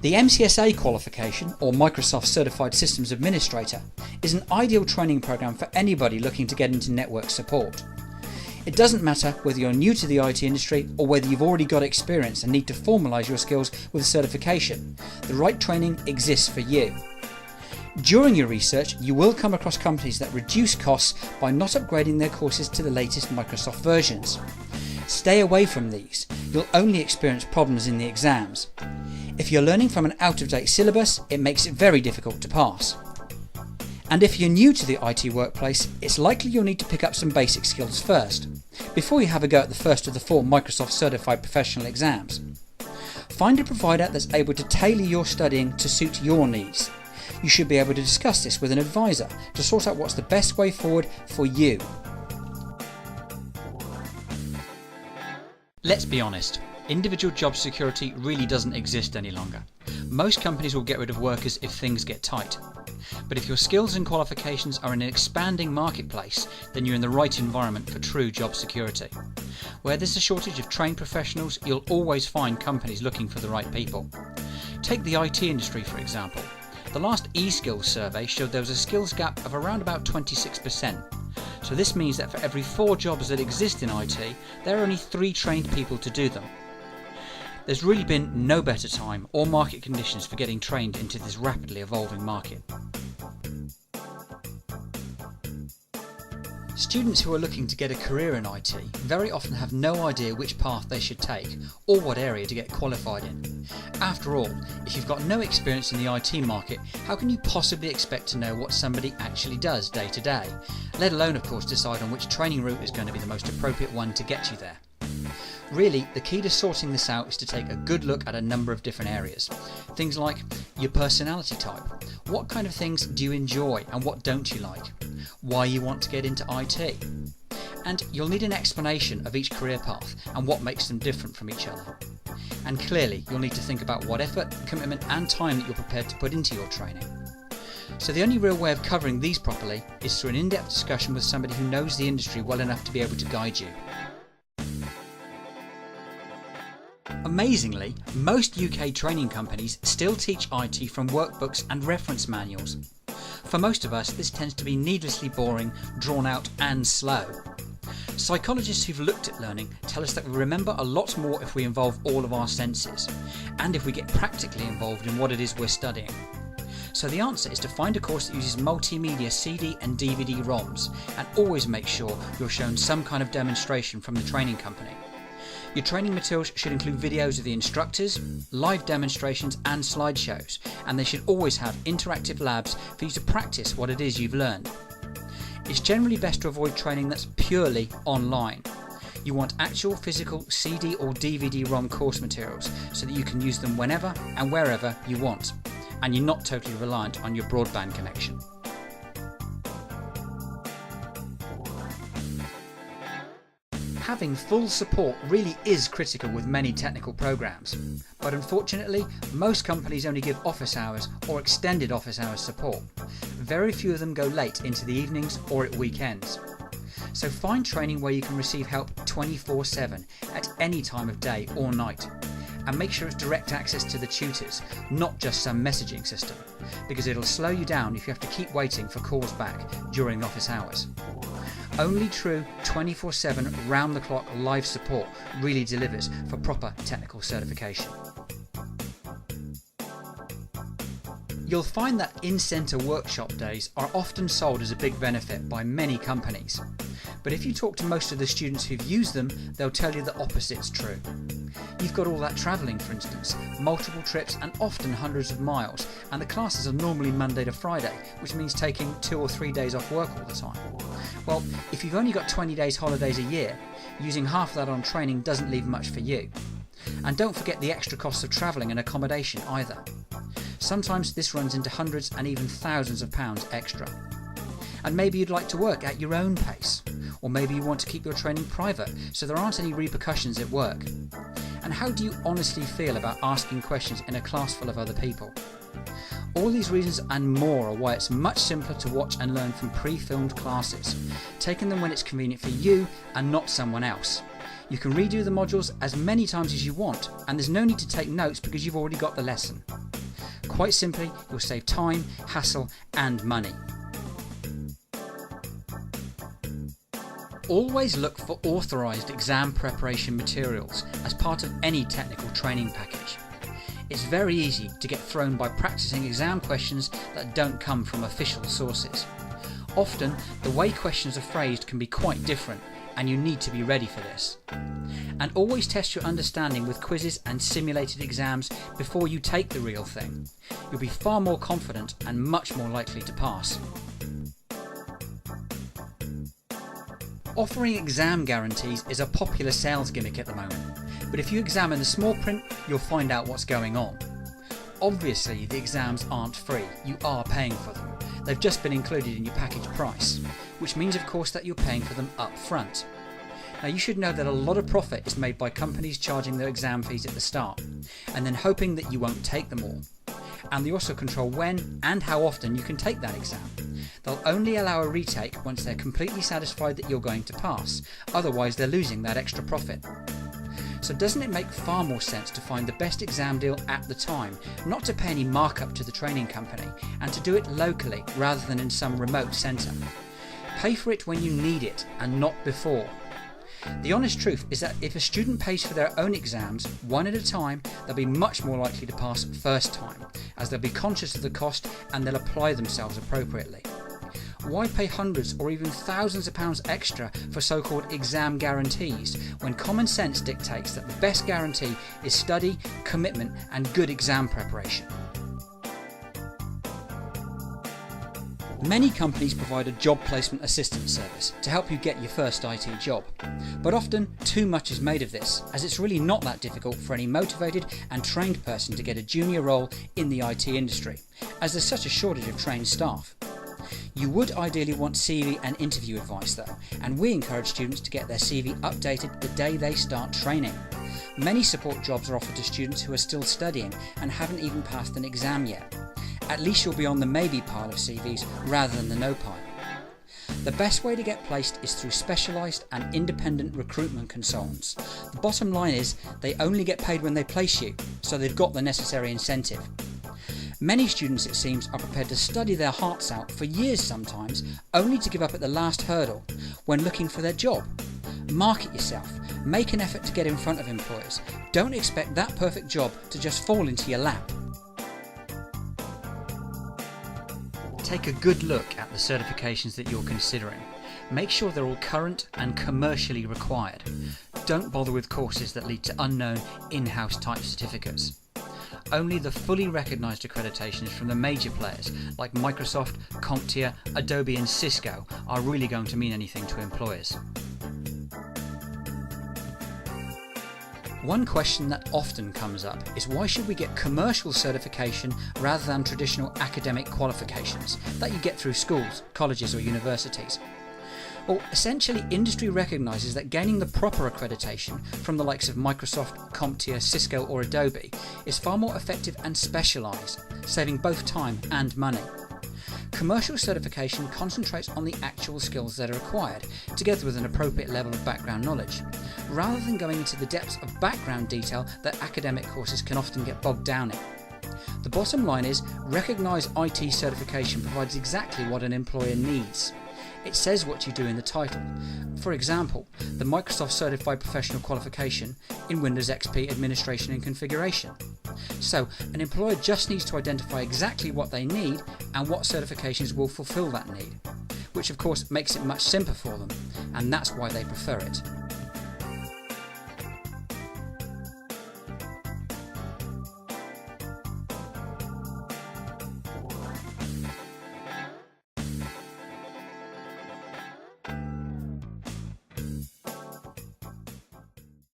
The MCSA qualification, or Microsoft Certified Systems Administrator, is an ideal training program for anybody looking to get into network support. It doesn't matter whether you're new to the IT industry or whether you've already got experience and need to formalise your skills with certification. The right training exists for you. During your research, you will come across companies that reduce costs by not upgrading their courses to the latest Microsoft versions. Stay away from these. You'll only experience problems in the exams. If you're learning from an out-of-date syllabus, it makes it very difficult to pass. And if you're new to the IT workplace, it's likely you'll need to pick up some basic skills first, before you have a go at the first of the 4 Microsoft Certified Professional exams. Find a provider that's able to tailor your studying to suit your needs. You should be able to discuss this with an advisor to sort out what's the best way forward for you. Let's be honest, individual job security really doesn't exist any longer. Most companies will get rid of workers if things get tight. But if your skills and qualifications are in an expanding marketplace, then you're in the right environment for true job security. Where there's a shortage of trained professionals, you'll always find companies looking for the right people. Take the IT industry for example. The last eSkills survey showed there was a skills gap of around about 26%. So this means that for every 4 jobs that exist in IT, there are only 3 trained people to do them. There's really been no better time or market conditions for getting trained into this rapidly evolving market. Students who are looking to get a career in IT very often have no idea which path they should take or what area to get qualified in. After all, if you've got no experience in the IT market, how can you possibly expect to know what somebody actually does day to day, let alone of course decide on which training route is going to be the most appropriate one to get you there. Really, the key to sorting this out is to take a good look at a number of different areas. Things like your personality type. What kind of things do you enjoy and what don't you like? Why you want to get into IT? And you'll need an explanation of each career path and what makes them different from each other. And clearly, you'll need to think about what effort, commitment and time that you're prepared to put into your training. So the only real way of covering these properly is through an in-depth discussion with somebody who knows the industry well enough to be able to guide you. Amazingly, most UK training companies still teach IT from workbooks and reference manuals. For most of us, this tends to be needlessly boring, drawn out and slow. Psychologists who've looked at learning tell us that we remember a lot more if we involve all of our senses, and if we get practically involved in what it is we're studying. So the answer is to find a course that uses multimedia CD and DVD ROMs, and always make sure you're shown some kind of demonstration from the training company. Your training materials should include videos of the instructors, live demonstrations and slideshows, and they should always have interactive labs for you to practice what it is you've learned. It's generally best to avoid training that's purely online. You want actual physical CD or DVD-ROM course materials so that you can use them whenever and wherever you want, and you're not totally reliant on your broadband connection. Having full support really is critical with many technical programs, but unfortunately most companies only give office hours or extended office hours support. Very few of them go late into the evenings or at weekends. So find training where you can receive help 24/7 at any time of day or night, and make sure it's direct access to the tutors, not just some messaging system, because it'll slow you down if you have to keep waiting for calls back during office hours. Only true 24/7 round-the-clock live support really delivers for proper technical certification. You'll find that in-centre workshop days are often sold as a big benefit by many companies, but if you talk to most of the students who've used them, they'll tell you the opposite's true. You've got all that travelling, for instance, multiple trips and often hundreds of miles, and the classes are normally Monday to Friday, which means taking 2 or 3 days off work all the time. Well, if you've only got 20 days holidays a year, using half of that on training doesn't leave much for you. And don't forget the extra costs of travelling and accommodation either. Sometimes this runs into hundreds and even thousands of pounds extra. And maybe you'd like to work at your own pace, or maybe you want to keep your training private so there aren't any repercussions at work. And how do you honestly feel about asking questions in a class full of other people? All these reasons and more are why it's much simpler to watch and learn from pre-filmed classes, taking them when it's convenient for you and not someone else. You can redo the modules as many times as you want, and there's no need to take notes because you've already got the lesson. Quite simply, you'll save time, hassle and money. Always look for authorised exam preparation materials as part of any technical training package. It's very easy to get thrown by practicing exam questions that don't come from official sources. Often, the way questions are phrased can be quite different, and you need to be ready for this. And always test your understanding with quizzes and simulated exams before you take the real thing. You'll be far more confident and much more likely to pass. Offering exam guarantees is a popular sales gimmick at the moment, but if you examine the small print, you'll find out what's going on. Obviously, the exams aren't free, you are paying for them. They've just been included in your package price, which means of course that you're paying for them up front. Now you should know that a lot of profit is made by companies charging their exam fees at the start, and then hoping that you won't take them all. And they also control when and how often you can take that exam. They'll only allow a retake once they're completely satisfied that you're going to pass, otherwise they're losing that extra profit. So doesn't it make far more sense to find the best exam deal at the time, not to pay any markup to the training company, and to do it locally rather than in some remote centre? Pay for it when you need it and not before. The honest truth is that if a student pays for their own exams one at a time, they'll be much more likely to pass first time, as they'll be conscious of the cost and they'll apply themselves appropriately. Why pay hundreds or even thousands of pounds extra for so-called exam guarantees when common sense dictates that the best guarantee is study, commitment and good exam preparation? Many companies provide a job placement assistance service to help you get your first IT job. But often too much is made of this, as it's really not that difficult for any motivated and trained person to get a junior role in the IT industry, as there's such a shortage of trained staff. You would ideally want CV and interview advice though, and we encourage students to get their CV updated the day they start training. Many support jobs are offered to students who are still studying and haven't even passed an exam yet. At least you'll be on the maybe pile of CVs rather than the no pile. The best way to get placed is through specialised and independent recruitment consultants. The bottom line is they only get paid when they place you, so they've got the necessary incentive. Many students, it seems, are prepared to study their hearts out for years sometimes, only to give up at the last hurdle when looking for their job. Market yourself, make an effort to get in front of employers. Don't expect that perfect job to just fall into your lap. Take a good look at the certifications that you're considering. Make sure they're all current and commercially required. Don't bother with courses that lead to unknown in-house type certificates. Only the fully recognised accreditations from the major players like Microsoft, CompTIA, Adobe and Cisco are really going to mean anything to employers. One question that often comes up is why should we get commercial certification rather than traditional academic qualifications that you get through schools, colleges or universities? Well, essentially industry recognises that gaining the proper accreditation from the likes of Microsoft, CompTIA, Cisco or Adobe is far more effective and specialised, saving both time and money. Commercial certification concentrates on the actual skills that are required, together with an appropriate level of background knowledge, rather than going into the depths of background detail that academic courses can often get bogged down in. The bottom line is, recognised IT certification provides exactly what an employer needs. It says what you do in the title. For example, the Microsoft Certified Professional Qualification in Windows XP Administration and Configuration. So, an employer just needs to identify exactly what they need and what certifications will fulfill that need, which of course makes it much simpler for them, and that's why they prefer it.